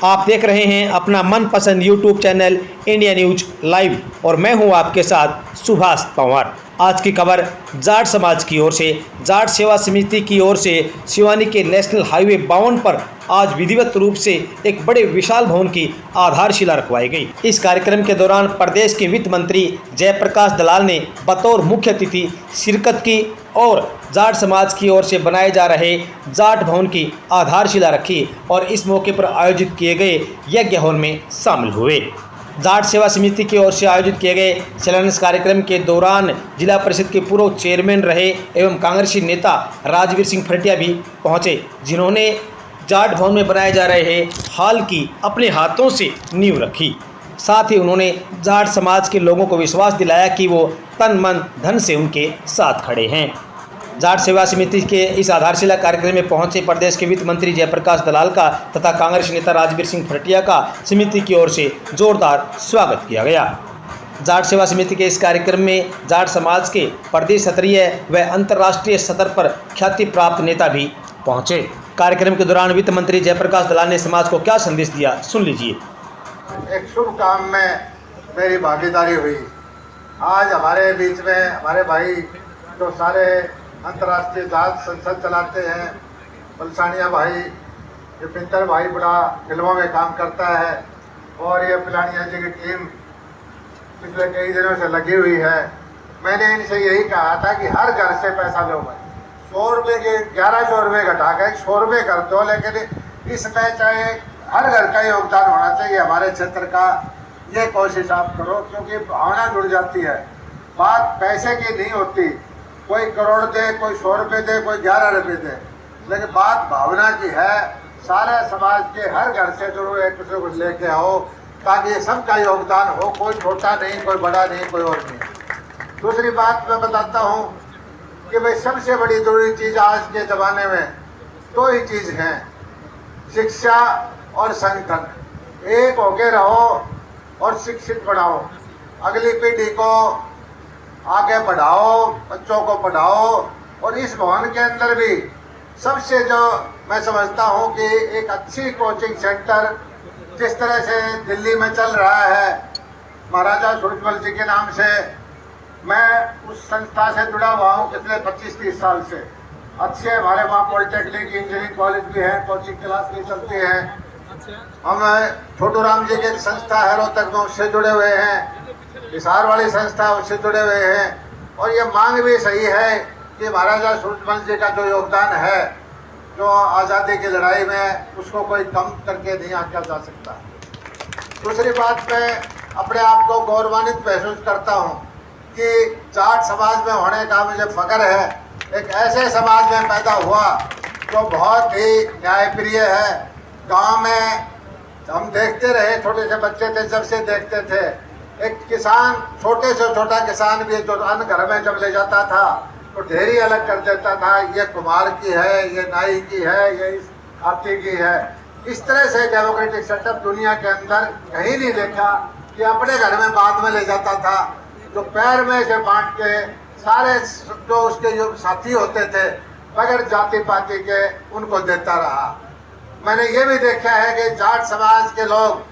आप देख रहे हैं अपना मनपसंद YouTube channel India news live और मैं हूं आपके साथ सुभाष पंवार। आज की खबर जाट समाज की ओर से, जाट सेवा समिति की ओर से सिवानी के नेशनल हाईवे 52 पर आज विधिवत रूप से एक बड़े विशाल भवन की आधारशिला रखवाई गई। इस कार्यक्रम के दौरान प्रदेश के वित्त मंत्री जयप्रकाश दलाल ने बतौर मुख्य अतिथि शिरकत की और जाट समाज की ओर से बनाए जा रहे जाट भवन की आधारशिला रखी और इस मौके पर आयोजित किए गए यज्ञ हवन में शामिल हुए। जाट सेवा समिति की ओर से आयोजित किए गए शिलान्यास कार्यक्रम के दौरान जिला परिषद के पूर्व चेयरमैन रहे एवं कांग्रेसी नेता राजवीर सिंह फरटिया भी पहुंचे, जिन्होंने जाट भवन में बनाए जा रहे हाल की अपने हाथों से नींव रखी। साथ ही उन्होंने जाट समाज के लोगों को विश्वास दिलाया कि वो तन मन धन से उनके साथ खड़े हैं। जाट सेवा समिति के इस आधारशिला कार्यक्रम में पहुंचे प्रदेश के वित्त मंत्री जयप्रकाश दलाल का तथा कांग्रेस नेता राजवीर सिंह फरटिया का समिति की ओर से जोरदार स्वागत किया गया। जाट सेवा समिति के इस कार्यक्रम में जाट समाज के प्रदेश स्तरीय व अंतर्राष्ट्रीय स्तर पर ख्याति प्राप्त नेता भी पहुंचे। कार्यक्रम के दौरान वित्त मंत्री जयप्रकाश दलाल ने समाज को क्या संदेश दिया, सुन लीजिए। एक शुभ काम में मेरी भागीदारी हुई। आज हमारे बीच में हमारे भाई जो सारे अंतर्राष्ट्रीय जाट संसद चलाते हैं, पलसानिया भाई, ये पिंतर भाई बड़ा फिल्मों में काम करता है और ये पिलानिया जी की टीम पिछले कई दिनों से लगी हुई है। मैंने इनसे यही कहा था कि हर घर से पैसा लो भाई, 100 रुपये के 1100 रुपये घटा के 100 रुपये कर दो, लेकिन इसमें चाहे हर घर का योगदान होना चाहिए। हमारे क्षेत्र का ये कोशिश आप करो, क्योंकि भावना जुड़ जाती है। बात पैसे की नहीं होती, कोई करोड़ दे, कोई 100 रुपये दे, कोई 11 रुपये दे, लेकिन बात भावना की है। सारे समाज के हर घर से जरूर एक दूसरे को लेके आओ ताकि सबका योगदान हो, कोई छोटा नहीं, कोई बड़ा नहीं, कोई और नहीं। दूसरी बात मैं बताता हूँ कि भाई सबसे बड़ी जरूरी चीज़ आज के ज़माने में 2 ही चीज़ हैं, शिक्षा और संगठन। एक होके रहो और शिक्षित बनाओ, अगली पीढ़ी को आगे बढ़ाओ, बच्चों को पढ़ाओ। और इस भवन के अंदर भी सबसे जो मैं समझता हूँ कि एक अच्छी कोचिंग सेंटर जिस तरह से दिल्ली में चल रहा है महाराजा सूरजमल जी के नाम से, मैं उस संस्था से जुड़ा हुआ हूँ पिछले 25-30 साल से। अच्छे हमारे वहाँ पॉलिटेक्निक इंजीनियरिंग कॉलेज भी है, कोचिंग क्लास भी चलती है। हम छोटू राम जी की संस्था है रोहतक में, उससे जुड़े हुए हैं, हिसार वाली संस्था उससे जुड़े हुए हैं। और ये मांग भी सही है कि महाराजा सूरजमल जी का जो योगदान है जो आज़ादी की लड़ाई में, उसको कोई कम करके नहीं आंका जा सकता। दूसरी बात, मैं अपने आप को गौरवान्वित महसूस करता हूँ कि जाट समाज में होने का मुझे फख्र है। एक ऐसे समाज में पैदा हुआ जो बहुत ही न्यायप्रिय है। गाँव में हम देखते रहे, छोटे से बच्चे थे जब से देखते थे, एक किसान, छोटे से छोटा किसान भी जो अन्न घर में जब ले जाता था तो ढेरी अलग कर देता था, ये कुम्हार की है, ये नाई की है, ये इस हाथी की है। इस तरह से डेमोक्रेटिक सेटअप दुनिया के अंदर कहीं नहीं देखा कि अपने घर में बाद में ले जाता था, जो पैर में से बांट के सारे जो उसके जो साथी होते थे बगैर जाति पाति के उनको देता रहा। मैंने ये भी देखा है कि जाट समाज के लोग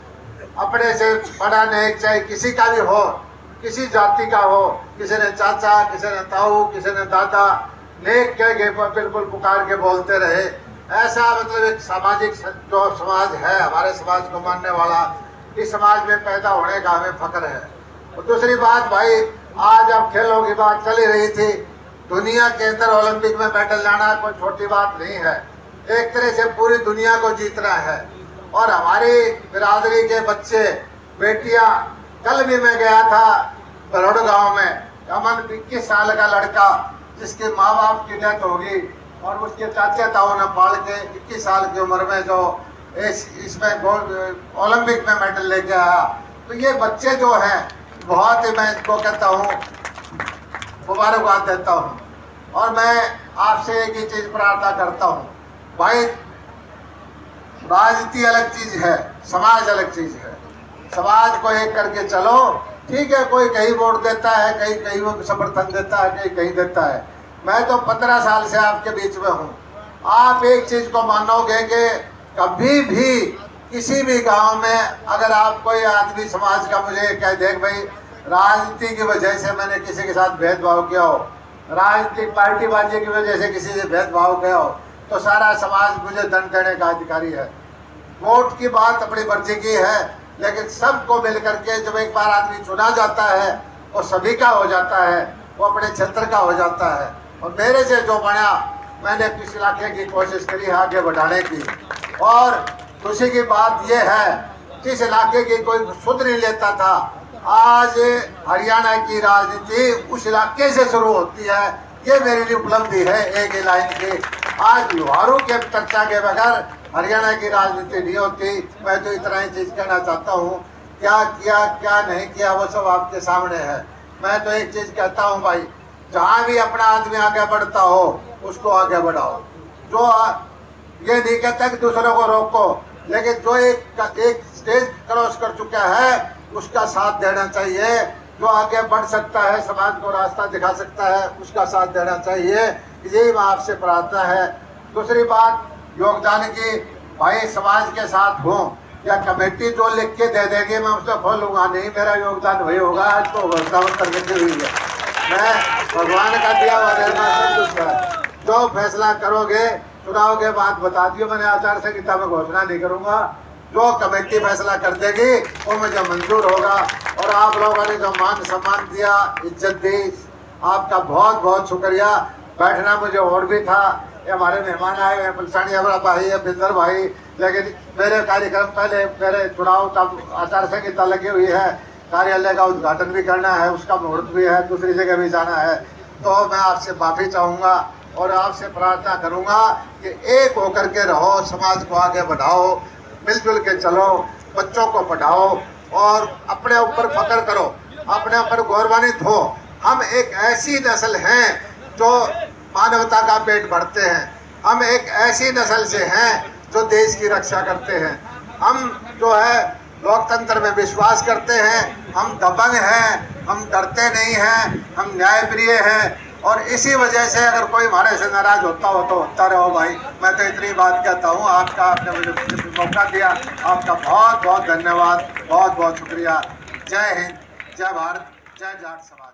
अपने से बड़ा नहीं, चाहे किसी का भी हो, किसी जाति का हो, किसी ने चाचा, किसी ने ताऊ, किसी ने दादा, नेक कह के बिल्कुल पुकार के बोलते रहे। ऐसा मतलब एक सामाजिक जो समाज है, हमारे समाज को मानने वाला, इस समाज में पैदा होने का हमें फख्र है। और दूसरी बात भाई, आज अब खेलों की बात चली रही थी, दुनिया के अंदर ओलंपिक में मेडल लाना कोई छोटी बात नहीं है। एक तरह से पूरी दुनिया को जीतना है। और हमारी बिरादरी के बच्चे, बेटियां, कल भी मैं गया था बरोड़ गांव में, अमन 21 साल का लड़का जिसके माँ बाप की डेथ होगी और उसके चाचा ताऊ ने पाल के 21 साल की उम्र में जो इसमें ओलंपिक में मेडल लेके आया। तो ये बच्चे जो हैं बहुत ही, मैं इनको कहता हूँ मुबारकबाद देता हूँ। और मैं आपसे एक ही चीज़ प्रार्थना करता हूँ भाई, राजनीति अलग चीज़ है, समाज अलग चीज़ है। समाज को एक करके चलो, ठीक है, कोई कहीं वोट देता है, कहीं वो समर्थन देता है, कहीं देता है। मैं तो 15 साल से आपके बीच में हूँ। आप एक चीज़ को मानोगे कि कभी भी किसी भी गांव में अगर आप कोई आदमी समाज का मुझे कह देख भाई राजनीति की वजह से मैंने किसी के साथ भेदभाव किया हो, राजनीतिक पार्टीबाजी की वजह से किसी से भेदभाव किया हो, तो सारा समाज मुझे दंड देने का अधिकारी है। वोट की बात अपनी मर्जी की है, लेकिन सबको मिल करके जब एक बार आदमी चुना जाता है वो सभी का हो जाता है, वो अपने क्षेत्र का हो जाता है। और मेरे से जो बना मैंने इस इलाके की कोशिश करी है आगे बढ़ाने की। और खुशी की बात यह है जिस इलाके की कोई सुध नहीं लेता था, आज हरियाणा की राजनीति उस इलाके से शुरू होती है। ये मेरे लिए उपलब्धि है एक ही लाइन की। आज लोहारू के चर्चा के बगैर हरियाणा की राजनीति नहीं होती। मैं तो इतना ही चीज कहना चाहता हूँ, क्या किया क्या नहीं किया वो सब आपके सामने है। मैं तो एक चीज कहता हूँ भाई, जहाँ भी अपना आदमी आगे बढ़ता हो उसको आगे बढ़ाओ। जो ये नहीं कहता कि दूसरों को रोको, लेकिन जो एक स्टेज क्रॉस कर चुका है उसका साथ देना चाहिए। जो आगे बढ़ सकता है, समाज को रास्ता दिखा सकता है, उसका साथ देना चाहिए। यही मैं आपसे प्रार्थना है। दूसरी बात योगदान की, भाई समाज के साथ हूँ या कमेटी जो लिख के दे देगी मैं उसको खोलूंगा नहीं, मेरा योगदान वही होगा। आज तो करके हुई है, मैं भगवान का दिया हुआ निर्माण है। जो फैसला करोगे चुनाव के बाद बता दियो, मैंने आचार संहिता में घोषणा नहीं करूंगा। जो कमेटी फैसला कर देगी वो मुझे मंजूर होगा। और आप लोगों ने जो मान सम्मान दिया, इज्जत दी, आपका बहुत बहुत शुक्रिया। बैठना मुझे और भी था, ये हमारे मेहमान आए हैं, पलसानी अबरा भाई है, बिंदर भाई, लेकिन मेरे कार्यक्रम पहले मेरे चुनाव का आचार संहिता लगी हुई है, कार्यालय का उद्घाटन भी करना है, उसका मुहूर्त भी है, दूसरी जगह भी जाना है। तो मैं आपसे माफ़ी चाहूँगा और आपसे प्रार्थना करूँगा कि एक होकर के रहो, समाज को आगे बढ़ाओ, मिलजुल के चलो, बच्चों को पढ़ाओ और अपने ऊपर फख्र करो, अपने ऊपर गौरवान्वित हो। हम एक ऐसी नस्ल हैं जो मानवता का पेट भरते हैं। हम एक ऐसी नस्ल से हैं जो देश की रक्षा करते हैं। हम जो है लोकतंत्र में विश्वास करते हैं। हम दबंग हैं, हम डरते नहीं हैं, हम न्यायप्रिय हैं। और इसी वजह से अगर कोई हमारे से नाराज होता हो तो होता रहो भाई। मैं तो इतनी बात कहता हूँ। आपने मुझे मौका दिया, आपका बहुत बहुत धन्यवाद, बहुत बहुत शुक्रिया। जय हिंद, जय भारत, जय जाट समाज।